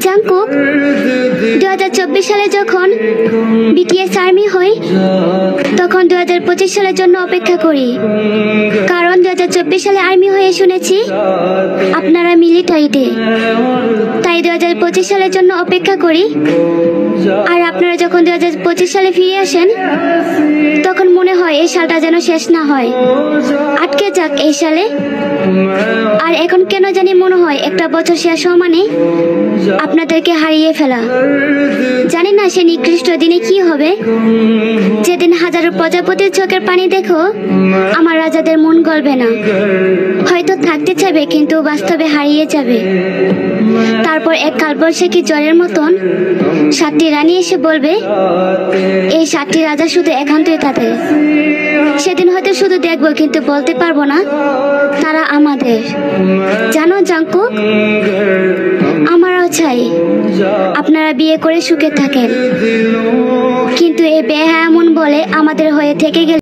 Jungkook 2024 সালে যখন BTS army হই তখন 2025 সালের জন্য অপেক্ষা করি, কারণ 2024 সালে আর্মি হয়ে শুনেছি আপনারা মিলিটারিতে, তাই 2025 সালের জন্য অপেক্ষা করি। আর আপনারা যখন 2025 সালে ফিরে আসেন তখন মনে হয় এই সালটা যেন শেষ না হয়, আটকে যাক এই সালে। আর এখন কেন জানি মনে হয় একটা বছর শেষ হওয়া মানে আপনাদেরকে হারিয়ে ফেলা। জানি না সে নিকৃষ্ট দিনে কি হবে, যেদিন হাজারো প্রজাপতির চোখের পানি দেখো আমার রাজাদের মন গলবে না, হয়তো থাকতে চাইবে কিন্তু বাস্তবে হারিয়ে যাবে। তারপর এক কালবৈশাখী জ্বরের মতন 7টি রানী এসে বলবে এই 7টি রাজা শুধু একান্তই তাদের। সেদিন হয়তো শুধু দেখবো কিন্তু বলতে পারবো না তারা আমাদের। জানো জাংকুক, আমারও চাই আপনারা বিয়ে করে সুখে থাকেন, কিন্তু এই বেহায়া মন বলে আমাদের হয়ে থেকে গেলে